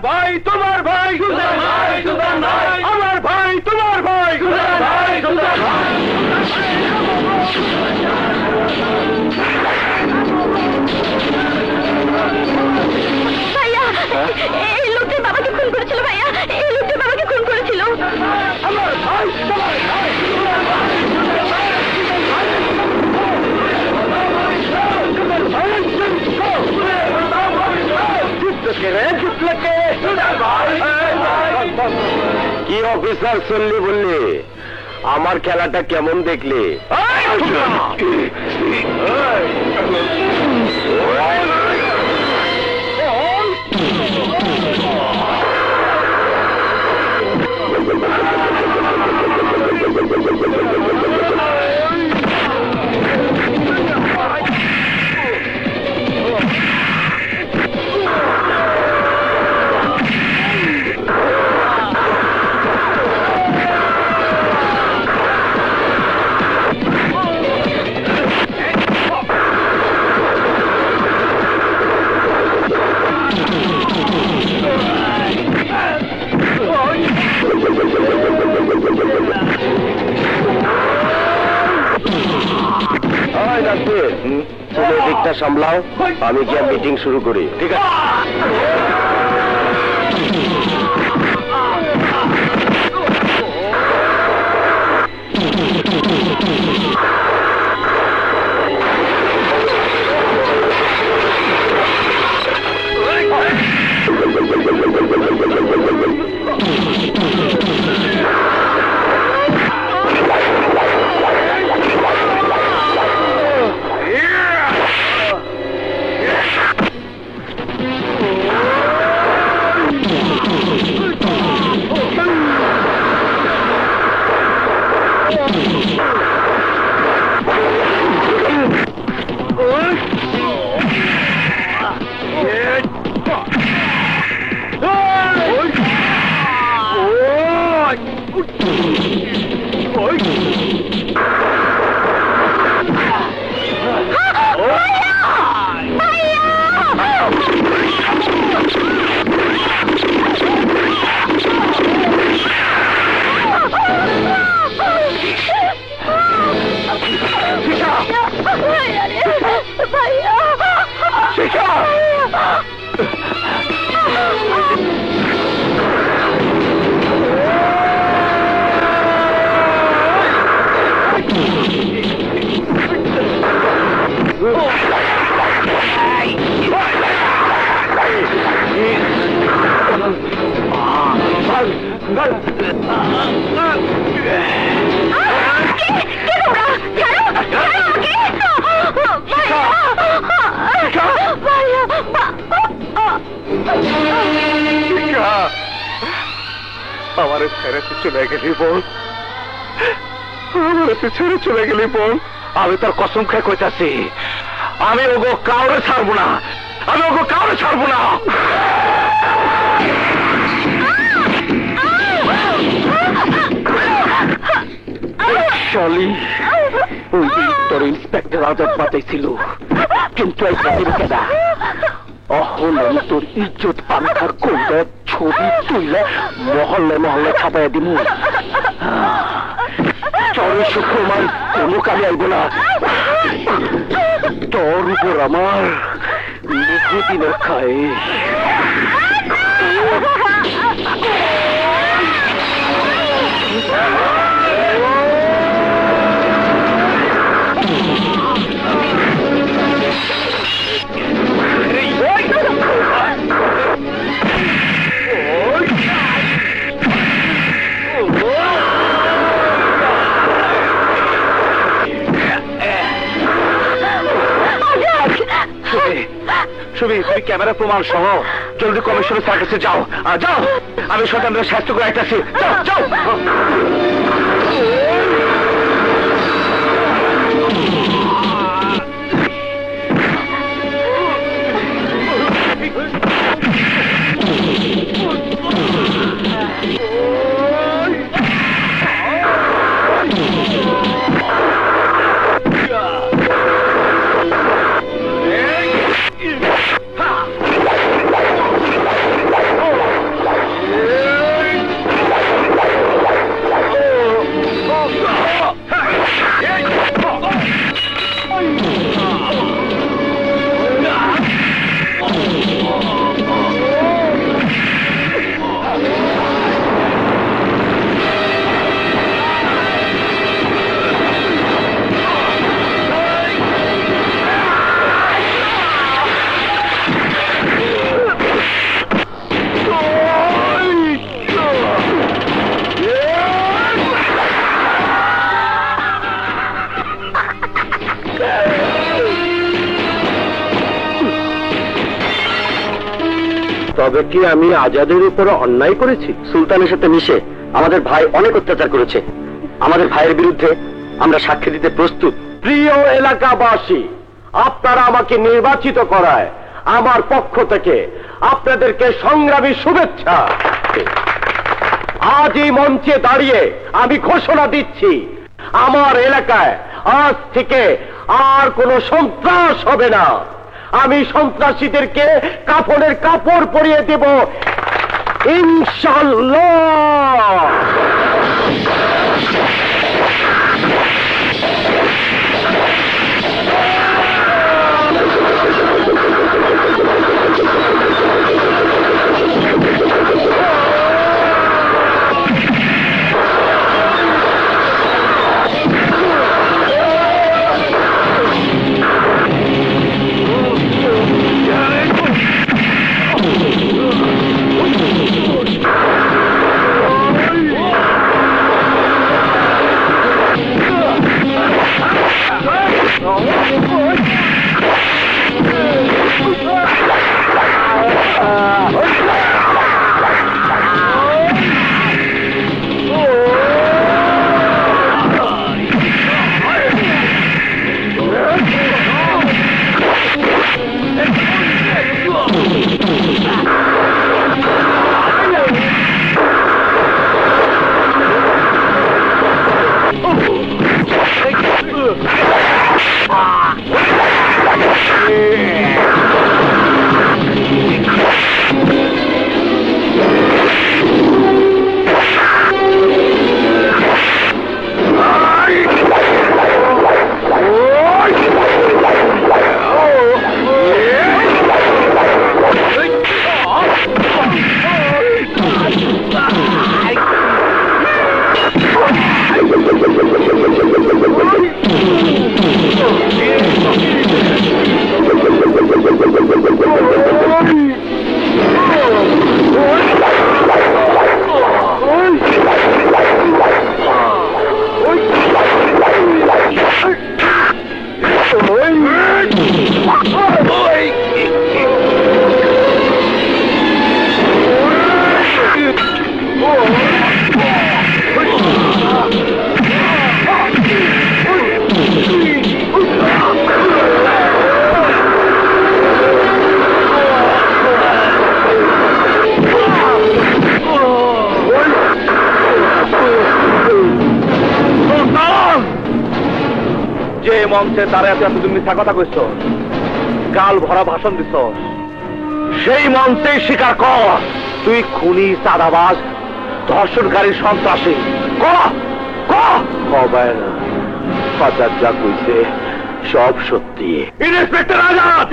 ভাই তোমার ভাই আমার ভাই তোমার ভাই ভাইয়া এই লোকটা বাবাকে খুন করেছিল ভাইয়া এই লোকটা বাবাকে খুন করেছিল আমার ভাই তোমার ভাই কি অফিসার চললি বললি আমার খেলাটা কেমন দেখলি দিকটা সামলাও আমি গিয়ে মিটিং শুরু করি ঠিক আছে আমার ছেড়ে চলে গেলি বোন আমার ছেড়ে চলে গেলি বোন আমি তোর কসম খেয়ে কইতাছি আমি ওগো কাউরে ছাড়বো না আমি ওগো কাউরে ছাড়বো না শালি ওই দিন তোর ইন্সপেক্টর আজাদ বাঁচাইছিল কিন্তু এই কেনা অহন আমি তোর ইজ্জত পান্থার কইলে ছবি তুইলে মহল্লে মহল্লে ছাপাইয়া দিব চরে শুক্রবার কোনো কাজে আইব না তোর উপর আমার নিকুদিনের খায় সুবি তুমি ক্যামেরা প্রমাণ সহ জলদি কমিশনের স্যার কাছে যাও যাও আমি সন্তানদের স্বাস্থ্য করে আইতাছি যাও যাও তবে কি আমি আজাদের উপর অন্যায় করেছি? সুলতানের সাথে মিশে আমাদের ভাই অনেক অত্যাচার করেছে। আমাদের ভাইয়ের বিরুদ্ধে আমরা সাক্ষী দিতে প্রস্তুত। প্রিয় এলাকাবাসী, আপনারা আমাকে নির্বাচিত করায় আমার পক্ষ থেকে আপনাদেরকে সংগ্রামী শুভেচ্ছা। আজ এই মঞ্চে দাঁড়িয়ে আমি ঘোষণা দিচ্ছি, আমার এলাকায় আজ থেকে আর কোনো সন্ত্রাস হবে না। আমি সন্ত্রাসীদেরকে কাফনের কাপড় পরিয়ে দেব, ইনশাআল্লাহ। মঞ্চে তারা এতদিন মিথ্যা কথা কইছ, গাল ভরা ভাষণ দিছ, সেই মঞ্চে স্বীকার কর তুই খুনি, চাঁদাবাজ, ধর্ষণকারী, সন্ত্রাসী। ফাজার যা কইছে সব সত্যি। ইন্সপেক্টর আজাদ,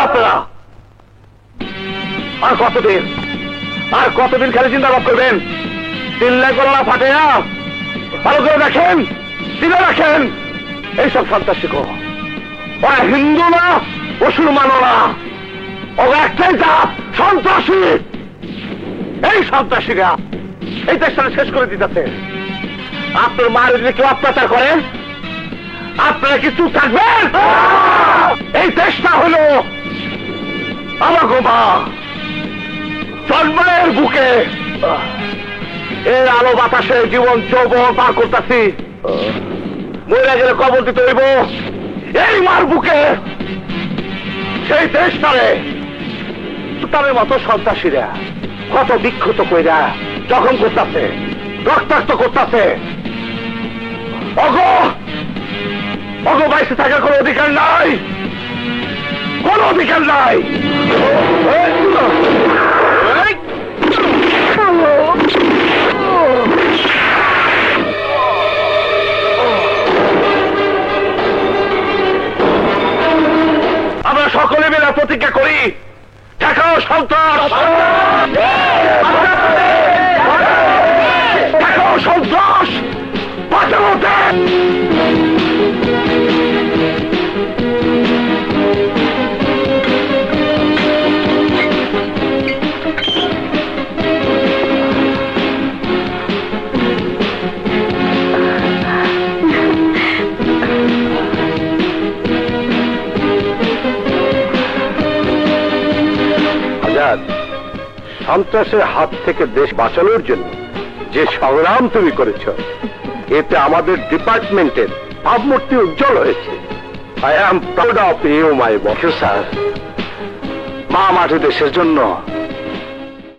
আপনারা আর কতদিন খালি চিন্তাভাব করবেন? চিল্লাই গলা ফাটে না, ভালো করে রাখেন, চিনে রাখেন। এইসব সন্ত্রাসীকে ওরা হিন্দু না, মুসলমানও না, ওরা একটাই জাত, সন্ত্রাসী। এই সন্ত্রাসীরা এই দেশটা শেষ করে দিতেছে। আপনার মায়ের যদি কেউ অত্যাচার করে আপনারা কি চুপ থাকবেন? এই দেশটা হলো আমার মা জন্মের বুকে, এর আলো বাতাসে জীবন যৌবন পার করতেছি। মরে গেলে কবর দিতে হইব এই মার বুকে। সেই দেশটারে তাদের মতো সন্ত্রাসীরা কত বিক্ষত কইরা জখম করতেছে, রক্তাক্ত করতেছে। অগ বাইসে থাকার কোন অধিকার নাই, কোন অধিকার নাই। আমরা সকলে মিলে প্রতিজ্ঞা করি, ঠেকাও সন্ত্রাস, ঠেকাও সন্ত্রাস, বাঁচাও দেশ। সন্ত্রাসের হাত থেকে দেশ বাঁচানোর জন্য যে সংগ্রাম তুমি করেছ, এতে আমাদের ডিপার্টমেন্টের ভাবমূর্তি উজ্জ্বল হয়েছে। I am proud of you my boss. Sir, মা মাটি দেশের জন্য